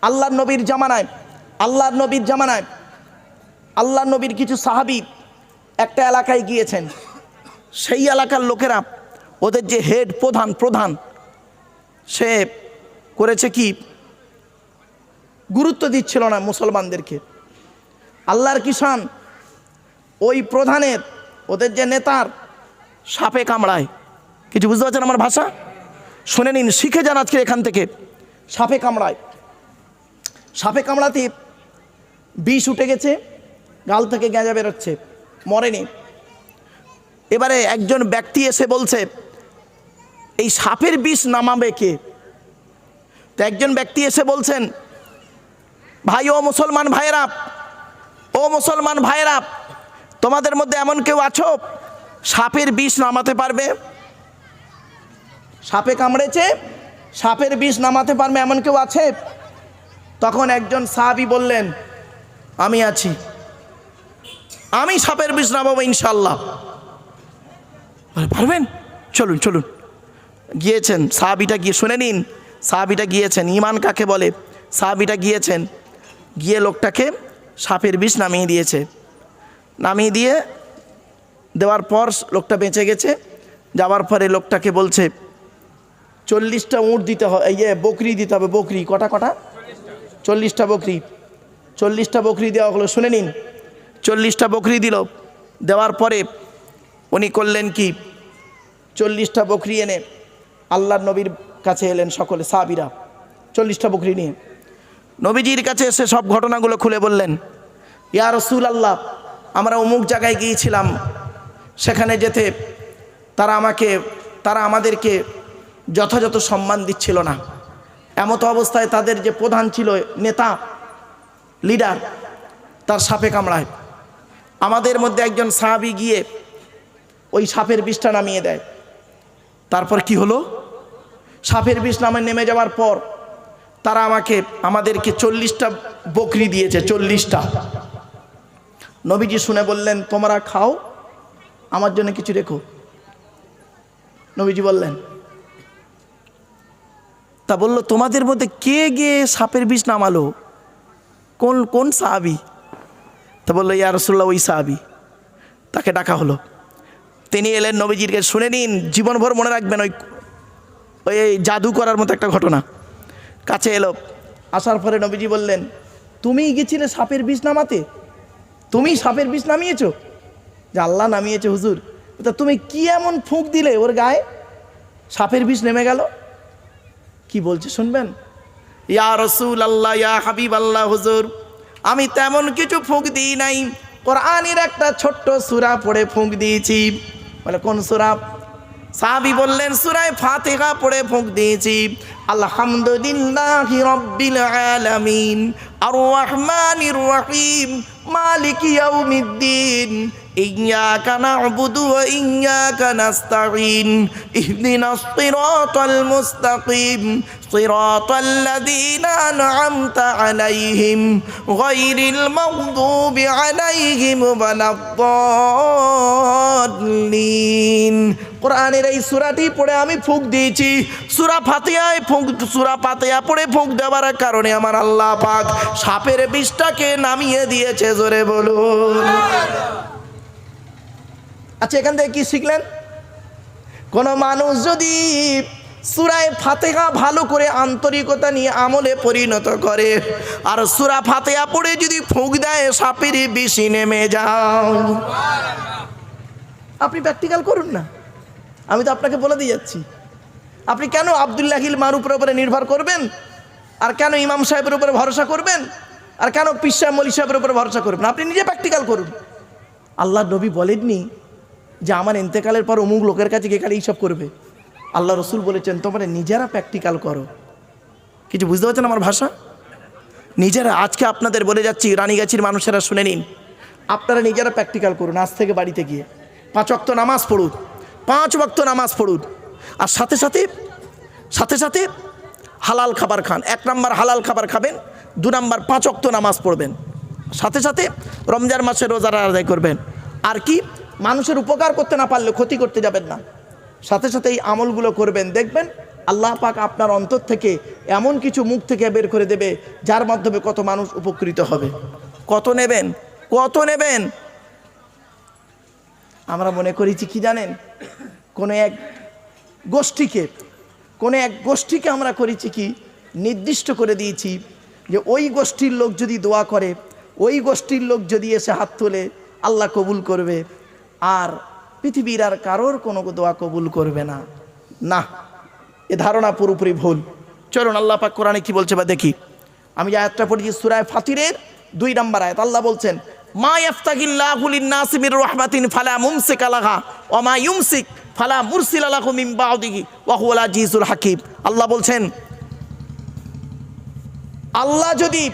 আল্লাহর নবীর জামানায় আল্লাহর নবীর কিছু সাহাবী একটা এলাকায় গিয়েছেন। সেই এলাকার লোকেরা ওদের যে হেড প্রধান সে করেছে কি, গুরুত্ব দিচ্ছিল না মুসলমানদেরকে। আল্লাহর কিষান ওই প্রধানের, ওদের যে নেতার সাপে কামড়ায়। কিছু বুঝতে পারছেন আমার ভাষা? শুনে নিন, শিখে যান আজকে এখান থেকে। সাপে কামড়াতে বিষ উঠে গেছে, গাল থেকে গেঁজা বেরোচ্ছে, মরেনি। এবারে একজন ব্যক্তি এসে বলছে এই সাপের বিষ নামাবে কে? তো একজন ব্যক্তি এসে বলছেন, ভাই ও মুসলমান ভাইয়েরা, তোমাদের মধ্যে এমন কেউ আছো সাপের বিষ নামাতে পারবে? সাপে কামড়েছে, সাপের বিষ নামাতে পারবে এমন কেউ আছে? তখন একজন সাহাবী বললেন, আমি আছি, আমি সাপের বিষ নামাবো ইনশাআল্লাহ। পারবেন? চলুন। গিয়েছেন সাহাবীটা, গিয়ে শুনে নিন, সাহাবীটা গিয়েছেন, ঈমান কাকে বলে। সাহাবীটা গিয়েছেন, গিয়ে লোকটাকে সাপের বিষ নামিয়ে দিয়েছে। নামিয়ে দেওয়ার পর লোকটা বেঁচে গেছে। যাওয়ার পরে লোকটাকে বলছে 40টা উট দিতে হবে, বকরি দিতে হবে। বকরি কটা? 40টা বকরি। 40টা বকরি দেওয়া হলো। শুনে নিন, 40টা বকরি দিল। দেওয়ার পরে উনি করলেন কি, 40টা বকরি এনে আল্লাহর নবীর কাছে এলেন সকলে সাহাবীরা 40টা বকরি নিয়ে। নবীজির কাছে এসে সব ঘটনাগুলো খুলে বললেন, ইয়া রাসূলুল্লাহ, আমরা অমুক জায়গায় গিয়েছিলাম, সেখানে যেতে তারা আমাদেরকে যথাযথ সম্মান দিচ্ছিল না। এমত অবস্থায় তাদের যে প্রধান ছিল, নেতা, লিডার, তার সাপে কামড়ায়। আমাদের মধ্যে একজন সাহাবী গিয়ে ওই সাপের বিষটা নামিয়ে দেয়। তারপর কি হলো, সাপের বিষ নেমে যাওয়ার পর তারা আমাদেরকে 40টা বকরি দিয়েছে। 40টা। নবীজি শুনে বললেন, তোমরা খাও, আমার জন্য কিছু রেখো। নবীজি বললেন, তা বলল, তোমাদের মধ্যে কে গিয়ে সাপের বিষ নামালো? কোন সাহাবী? তা বললো, ইয়া রাসূলুল্লাহ, ওই সাহাবী। তাকে ডাকা হলো। তিনি এলেন নবীজির কাছে। শুনে নিন, জীবনভর মনে রাখবেন, ওই জাদু করার মতো একটা ঘটনা। কাছে এলো, আসার পরে নবীজি বললেন, তুমিই গেছিলে সাপের বিষ নামাতে? তুমি সাপের বিষ নামিয়েছো? যে আল্লাহ নামিয়েছে হুজুর। তা তুমি কি এমন ফুঁক দিলে ওর গায়ে, সাপের বিষ নেমে গেল? কি বলছে শুনবেন? ইয়া রাসূলুল্লাহ, ইয়া হাবিবাল্লাহ, হুজুর, আমি তেমন কিছু ফুঁক দিই নাই, কোরআনের একটা ছোট্ট সূরা পড়ে ফুঁক দিয়েছি। বলে, কোন সূরা? সাহাবী বললেন, সূরা ফাতিহা পড়ে ফুঁক দিয়েছি। আলহামদুলিল্লাহি রাব্বিল আলামিন আর রহমানির রহিম মালিকি ইয়াউমিদ্দিন ইয়্যাকা না'বুদু ওয়া ইয়্যাকা নাস্তাঈন ইহদিনাস সিরাতাল মুস্তাকিম সিরাতাল লাযীনা আন'আমতা আলাইহিম গায়রিল মাগদুবি আলাইহিম ওয়ালাদ-দাল্লিন। কোরআনের এই সূরাটি পড়ে আমি ফুঁক দিয়েছি। সূরা ফাতিহা পড়ে ফুঁক দেওয়ার কারণে আমার আল্লাহ পাক সাপের বিষটাকে নামিয়ে দিয়েছে। জোরে বলুন। আচ্ছা, এখান থেকে কি শিখলেন? কোন মানুষ যদি সূরা ফাতিহা ভালো করে আন্তরিকতা নিয়ে আমলে পরিণত করে, আর সূরা ফাতিহা পড়ে যদি ফুঁক দেয়, সাপের বিষ নেমে যায়। আপনি প্র্যাকটিক্যাল করুন না, আমি তো আপনাকে বলে দিয়ে যাচ্ছি। আপনি কেন আব্দুল্লাহিল মারুফের উপরে নির্ভর করবেন? আর কেন ইমাম সাহেবের উপরে ভরসা করবেন? আর কেন পীর সাহেব মৌলভী সাহেবের উপরে ভরসা করবেন? আপনি নিজে প্র্যাকটিক্যাল করুন। আল্লাহ নবী বলেননি যে আমার ইন্তেকালের পর অমুক লোকের কাছে গিয়ে খালি এইসব করবে। আল্লাহ রসুল বলেছেন, তোমরা নিজেরা প্র্যাকটিক্যাল করো। কিছু বুঝতে পারছেন আমার ভাষা? নিজেরা। আজকে আপনাদের বলে যাচ্ছি, রানীগাছির মানুষেরা শুনে নিন, আপনারা নিজেরা প্র্যাকটিক্যাল করুন। আজ থেকে বাড়িতে গিয়ে 5 ওয়াক্ত নামাজ পড়ুন, 5 ওয়াক্ত নামাজ পড়ুন। আর সাথে সাথে হালাল খাবার খান। 1 নম্বর হালাল খাবার খাবেন, 2 নম্বর 5 ওয়াক্ত নামাজ পড়বেন, সাথে রমজান মাসে রোজা আদায় করবেন। আর কি, মানুষের উপকার করতে না পারলে ক্ষতি করতে যাবেন না, সাথে এই আমলগুলো করবেন। দেখবেন আল্লাহ পাক আপনার অন্তর থেকে এমন কিছু মুখ থেকে বের করে দেবে যার মাধ্যমে কত মানুষ উপকৃত হবে। কত নেবেন, কত নেবেন? আমরা মনে করেছি কি জানেন, কোনো এক গোষ্ঠীকে আমরা করেছি কি, নির্দিষ্ট করে দিয়েছি যে ওই গোষ্ঠীর লোক যদি দোয়া করে, ওই গোষ্ঠীর লোক যদি এসে হাত তোলে আল্লাহ কবুল করবে, আর পৃথিবীর আর কারোর কোনো দোয়া কবুল করবে না। না, এ ধারণা পুরোপুরি ভুল। চলুন আল্লাহ পাক কোরআনে কি বলছে বা দেখি। আমি যে আয়াতটা পড়েছি সূরা ফাতিরের 2 নম্বর আয়াত। আল্লাহ বলছেন, মা ইয়াফতাহিল্লাহু লিন-নাসি মির রাহমাতিন ফালা মুমসিকা লাহা ওয়া মা ইউমসিক ফালা মুরসিলা লাহু মিন বা'দিহি ওয়া হুয়াল আজিজুল হাকীম। আল্লাহ বলছেন, আল্লাহ যদি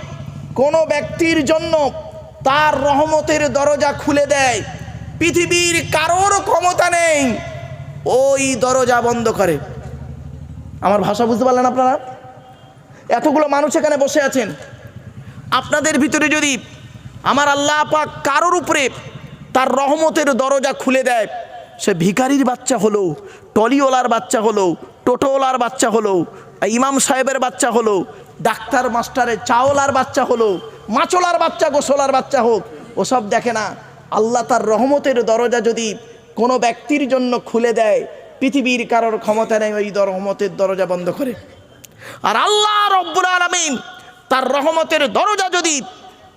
কোনো ব্যক্তির জন্য তার রহমতের দরজা খুলে দেয়, পৃথিবীর কারোর ক্ষমতা নেই ওই দরজা বন্ধ করে। আমার ভাষা বুঝতে পারলেন আপনারা? এতগুলো মানুষ এখানে বসে আছেন, আপনাদের ভিতরে যদি আমার আল্লাহ পাক কারোর উপরে তার রহমতের দরজা খুলে দেয়, সে ভিখারির বাচ্চা হলো, টলিওয়ালার বাচ্চা হলো, টোটোওয়ালার বাচ্চা হলো, ইমাম সাহেবের বাচ্চা হলো, ডাক্তার মাস্টারের চাওলার বাচ্চা হলো, মাচলার বাচ্চা, গোসলার বাচ্চা হোক, ওসব দেখে না। আল্লাহ তার রহমতের দরজা যদি কোনো ব্যক্তির জন্য খুলে দেয়, পৃথিবীর কারোর ক্ষমতা নেই ওই রহমতের দরজা বন্ধ করে। আর আল্লাহ রব্বুল আলামিন তার রহমতের দরজা যদি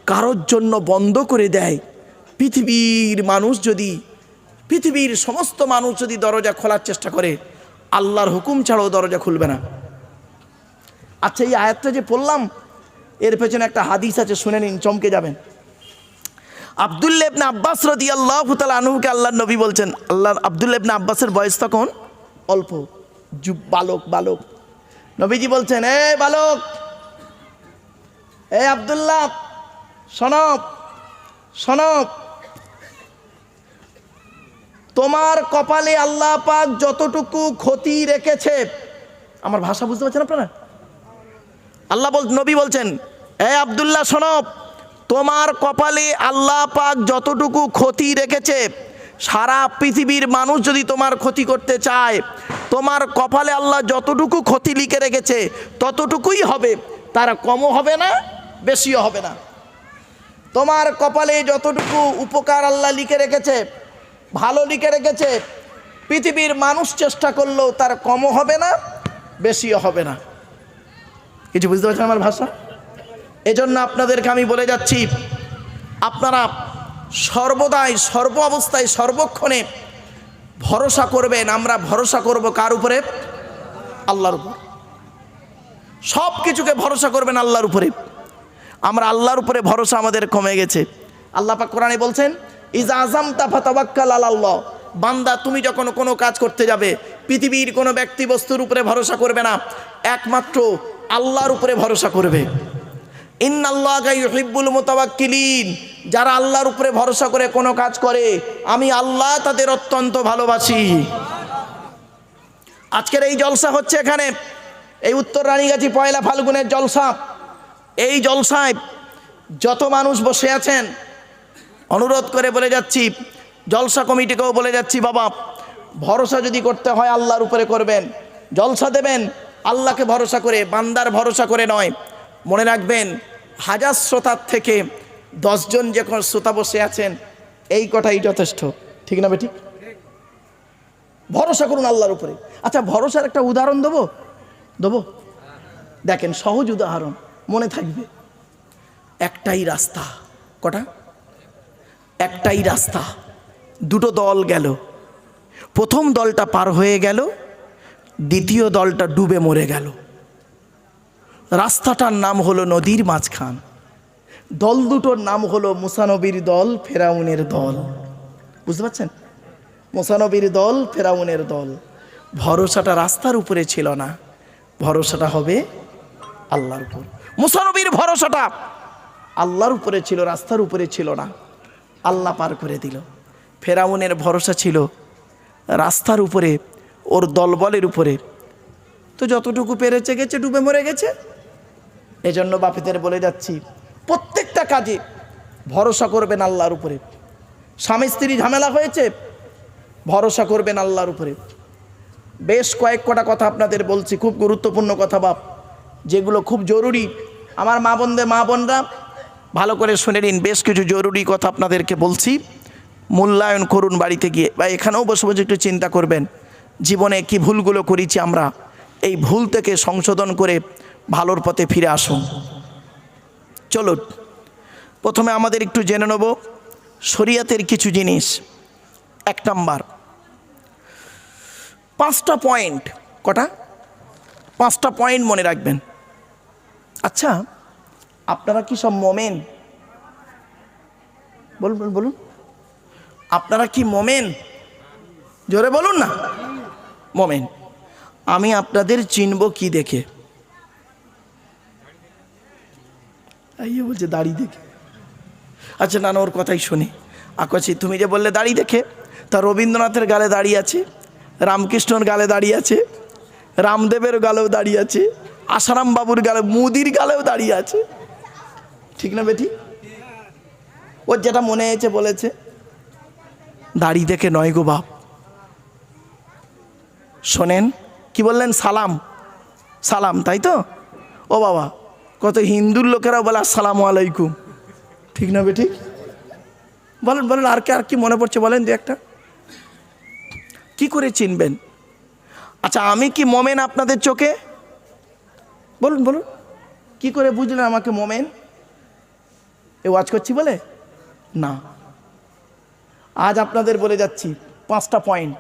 কারোর জন্য বন্ধ করে দেয়, পৃথিবীর সমস্ত মানুষ যদি দরজা খোলার চেষ্টা করে, আল্লাহর হুকুম ছাড়াও দরজা খুলবে না। আচ্ছা, এই আয়াতটা যে পড়লাম এর পেছনে একটা হাদিস আছে, শুনে নিন, চমকে যাবেন। আব্দুল্লাহ ইবনে আব্বাস রাদিয়াল্লাহু তাআলা আনহুকে আল্লাহর নবী বলছেন, আব্দুল্লাহ ইবনে আব্বাসের বয়স তখন অল্প, বালক। নবীজি বলছেন, বালক, আব্দুল্লাহ, শোনব, তোমার কপালে আল্লাহ পাক যতটুকু ক্ষতি রেখেছে, আমার ভাষা বুঝতে পারছেন আপনারা? নবী বলছেন, আব্দুল্লাহ শোনব, তোমার কপালে আল্লাহ পাক যতটুকু ক্ষতি রেখেছে, সারা পৃথিবীর মানুষ যদি তোমার ক্ষতি করতে চায়, তোমার কপালে আল্লাহ যতটুকু ক্ষতি লিখে রেখেছে ততটুকুই হবে, তার কমও হবে না, বেশিও হবে না। তোমার কপালে যতটুকু উপকার আল্লাহ লিখে রেখেছে, ভালো লিখে রেখেছে, পৃথিবীর মানুষ চেষ্টা করলেও তার কমও হবে না, বেশিও হবে না। কিছু বুঝতে পারছেন আমার ভাষা? এজন্য আপনাদেরকে আমি বলে যাচ্ছি, আপনারা সর্বদাই, সর্ব অবস্থায়, সর্বক্ষণে ভরসা করবেন। আমরা ভরসা করব কার উপরে? আল্লাহর উপর। সব কিছুকে ভরসা করবেন আল্লাহর উপরে। আমরা আল্লাহর উপরে ভরসা আমাদের কমে গেছে। আল্লাহ পাক কোরআনে বলছেন, ইজা আযামতা ফাতাওয়াক্কাল আলাল্লাহ। বান্দা, তুমি যখন কোনো কাজ করতে যাবে, পৃথিবীর কোনো ব্যক্তি বস্তুর উপরে ভরসা করবে না, একমাত্র আল্লাহর উপরে ভরসা করবে। ইন্নাল্লাহা ইউহিব্বুল মুতাওয়াক্কিলিন। যারা আল্লাহর উপরে ভরসা করে কোনো কাজ করে, আমি আল্লাহ তাদের অত্যন্ত ভালোবাসি। আজকের এই জলসা হচ্ছে এখানে, এই উত্তর রানীগাছি পয়লা ফাল্গুনের জলসা। এই জলসায় যত মানুষ বসে আছেন, অনুরোধ করে বলে যাচ্ছি, জলসা কমিটিকেও বলে যাচ্ছি, বাবা, ভরসা যদি করতে হয় আল্লাহর উপরে করবেন। জলসা দেবেন আল্লাহকে ভরসা করে, বান্দার ভরসা করে নয়। মনে রাখবেন, 1000 শ্রোতার থেকে 10 জন যে শ্রোতা বসে আছেন, এই কথাই যথেষ্ট। ঠিক না বেঠিক? ভরসা করুন আল্লাহর উপরে। আচ্ছা, ভরসার একটা উদাহরণ দেবো। দেখেন, সহজ উদাহরণ, মনে থাকবে। একটাই রাস্তা। কটা? একটাই রাস্তা। দুটো দল গেল। প্রথম দলটা পার হয়ে গেল, দ্বিতীয় দলটা ডুবে মরে গেল। রাস্তাটার নাম হলো নদীর মাঝখান। দল দুটোর নাম হলো মুসা নবীর দল, ফেরাউনের দল। বুঝতে পারছেন? মুসা নবীর দল, ফেরাউনের দল। ভরসাটা রাস্তার উপরে ছিল না, ভরসাটা হবে আল্লাহর উপর। মুসা নবীর ভরসাটা আল্লাহর উপরে ছিল, রাস্তার উপরে ছিল না। আল্লাহ পার করে দিল। ফেরাউনের ভরসা ছিল রাস্তার উপরে, ওর দলবলের উপরে। তো যতটুকু পেরেছে গেছে, ডুবে মরে গেছে। এজন্য বাপেদের বলে যাচ্ছি, প্রত্যেকটা কাজে ভরসা করবেন আল্লাহর উপরে। স্বামী স্ত্রী ঝামেলা হয়েছে, ভরসা করবেন আল্লাহর উপরে। বেশ কয়েক কটা কথা আপনাদের বলছি, খুব গুরুত্বপূর্ণ কথা বাপ, যেগুলো খুব জরুরি। আমার মা বোনরা ভালো করে শুনে নিন, বেশ কিছু জরুরি কথা আপনাদেরকে বলছি, মূল্যায়ন করুন বাড়িতে গিয়ে, বা এখানেও বসে বসে একটু চিন্তা করবেন জীবনে কি ভুলগুলো করেছি আমরা, এই ভুল থেকে সংশোধন করে ভালোর পথে ফিরে আসুন। চলুন, প্রথমে আমাদের একটু জেনে নেব শরিয়াতের কিছু জিনিস। 1 নাম্বার, 5টা পয়েন্ট। কটা? 5টা পয়েন্ট মনে রাখবেন। আচ্ছা, আপনারা কি সব মোমেন? বলুন, আপনারা কি মোমেন? জোরে বলুন না। মোমেন। আমি আপনাদের চিনব কি দেখে? বলছে দাড়ি দেখে। আচ্ছা না, ওর কথাই শুনি। আকাশি, তুমি যে বললে দাড়ি দেখে, তা রবীন্দ্রনাথের গালে দাঁড়িয়ে আছে, রামকৃষ্ণর গালে দাঁড়িয়ে আছে, রামদেবের গালেও দাঁড়িয়ে আছে, আসারাম বাবুর গালে, মুদির গালেও দাঁড়িয়ে আছে। ঠিক না বেটি? ওর যেটা মনে হয়েছে বলেছে। দাড়ি দেখে নয় গো বাপ। শোনেন, কি বললেন? সালাম, তাই তো? ও বাবা, কত হিন্দুর লোকেরাও বলে আসসালামু আলাইকুম। ঠিক না বেটি? বলেন আর কি মনে পড়ছে বলেন দু একটা। কি করে চিনবেন? আচ্ছা, আমি কি মোমেন আপনাদের চোখে? বলুন, কি করে বুঝলেন আমাকে মোমেন? এ ওয়াজ করছি বলে না। আজ আপনাদের বলে যাচ্ছি 5টা পয়েন্ট।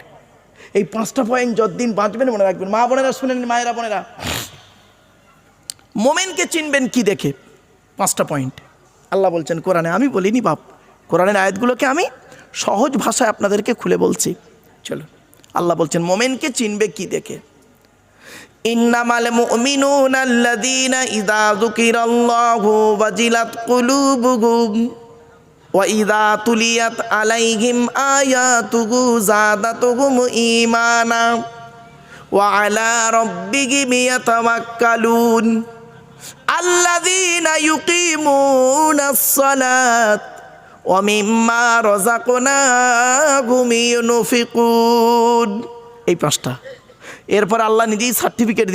এই 5টা পয়েন্ট যতদিন বাঁচবেন মনে রাখবেন। মা বোনেরা শুনেন, মায়েরা বোনেরা, মোমেনকে চিনবেন কি দেখে? 5টা পয়েন্ট আল্লাহ বলছেন কোরআনে। আমি বলিনি বাপ, কোরআনের আয়াতগুলোকে আমি সহজ ভাষায় আপনাদেরকে খুলে বলছি। চলো, আল্লাহ বলছেন মোমেনকে চিনবে কি দেখে। ইন্নামাল মুমিনুনা আল্লাযীনা ইযা যুকিরাল্লাহু ওয়াজিলাত কুলুবুহুম ওয়া ইযা তুলিয়াত আলাইহিম আয়াতুহু যাদাতুহুম ঈমানা ওয়া আলা রাব্বিহিম ইয়াতাওয়াক্কালুন আল্লাযীনা ইউকিমুনাস সালাত ওয়া মিম্মা রাযাকনাহুম ইউনফিকুন। এই 5টা। এরপর আল্লাহ নিজেই সার্টিফিকেট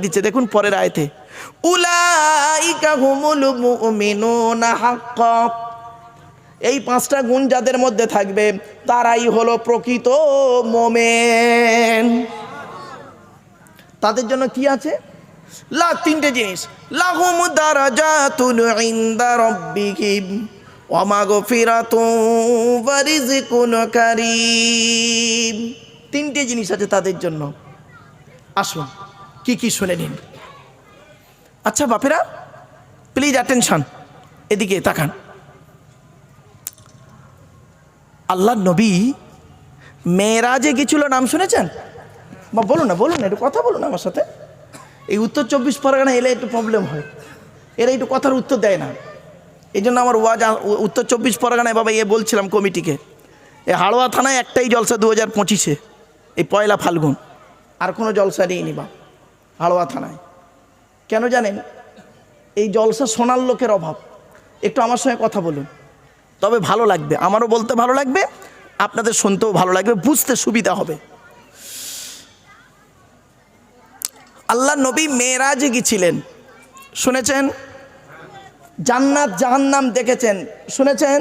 দিচ্ছে। দেখুন পরের আয়াতে, উলাইকা হুমুল মুমিনুনা হাক্কা। এই 5টা গুণ যাদের মধ্যে থাকবে তারাই হলো প্রকৃত মোমেন। তাদের জন্য কি আছে? 3টে জিনিস। লাহুম দারাজাতুন ইনদা রাব্বিহিম ওয়া মাগফিরাতুন ওয়া রিজকুন কারীম। 3টে জিনিস আছে তাদের জন্য। আসুন কি শুনে নিন। আচ্ছা বাপেরা, প্লিজ অ্যাটেনশন, এদিকে তাকান। আল্লাহর নবী মেরাজে গেছিল, নাম শুনেছেন? বা বলুন না, একটু কথা বলুন আমার সাথে। এই উত্তর 24 পরগনা এলে একটু প্রবলেম হয়, এরা একটু কথার উত্তর দেয় না। এই জন্য আমার ওয়াজ উত্তর 24 পরগনায় বাবা বলছিলাম কমিটিকে, এই হাড়োয়া থানায় একটাই জলসা 2025-এ, এই 1 ফাল্গুন। আর কোনো জলসা নেই বা হাড়োয়া থানায়। কেন জানেন? এই জলসা শোনার লোকের অভাব। একটু আমার সঙ্গে কথা বলুন, তবে ভালো লাগবে, আমারও বলতে ভালো লাগবে, আপনাদের শুনতেও ভালো লাগবে, বুঝতে সুবিধা হবে। আল্লাহ নবী মেরাজে গিয়েছিলেন, শুনেছেন? জান্নাত জাহান্নাম দেখেছেন, শুনেছেন?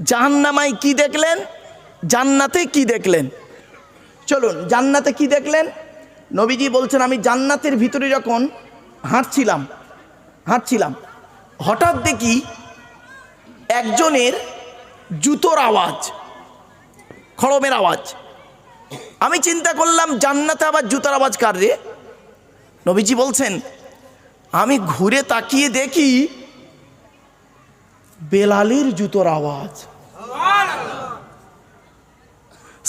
জাহান্নামায় কি দেখলেন, জান্নাতে কি দেখলেন? চলুন, জান্নাতে কি দেখলেন? নবীজি বলছেন, আমি জান্নাতের ভিতরে যখন হাঁটছিলাম, হঠাৎ দেখি একজনের জুতোর আওয়াজ, খড়মের আওয়াজ। আমি চিন্তা করলাম জান্নাতে আবার জুতোর আওয়াজ কার রে? নবীজি বলছেন, আমি ঘুরে তাকিয়ে দেখি বেলালের জুতোর আওয়াজ।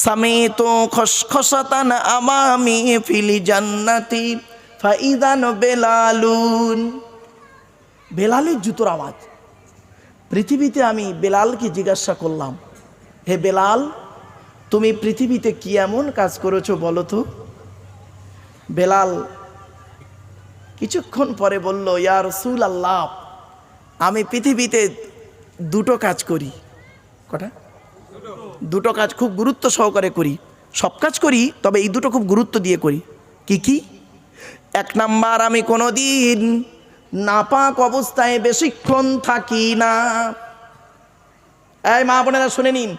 সামিতু খসখসাতান আমামি ফিল জান্নাতি ফাইদান বেলালুন। বেলালের জুতোর আওয়াজ। পৃথিবীতে আমি বেলালকে জিজ্ঞাসা করলাম, হে বেলাল, তুমি পৃথিবীতে কি এমন কাজ করেছো বলো তো? বেলাল কিছুক্ষণ পরে বলল, ইয়া রাসূলুল্লাহ, আমি পৃথিবীতে 2টো কাজ করি। কটা? দুটো কাজ খুব গুরুত্ব সহকারে করি, সব কাজ করি তবে এই দুটো খুব গুরুত্ব দিয়ে করি। কি কি? এক নাম্বার, আমি কোনো দিন নাপাক অবস্থায় বেশিক্ষণ থাকি না। এই মা বোনেরা শুনে নিন,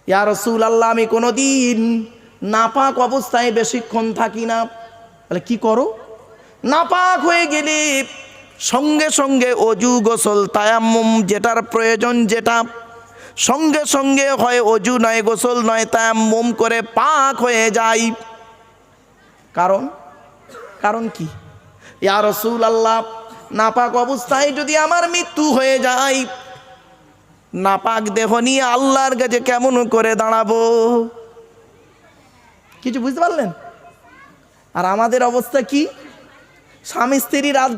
ইয়া রাসূলুল্লাহ আমি কোনো দিন নাপাক অবস্থায় বেশিক্ষণ থাকি না। তাহলে কি করো? নাপাক হয়ে গেলে সঙ্গে সঙ্গে অজু গোসল তায়াম্মুম যেটার প্রয়োজন, যেটা সঙ্গে সঙ্গে হয় অজু নয় গোসল নয় তায়াম্মুম করে পাক হয়ে যায়। কারণ কি? ইয়া রাসূলুল্লাহ নাপাক অবস্থায় যদি আমার মৃত্যু হয়ে যায়, নাপাক দেহ নিয়ে আল্লাহর কাছে কেমন করে দাঁড়াবো? কিছু বুঝতে পারলেন? আর আমাদের অবস্থা কি? স্বামী স্ত্রী রাত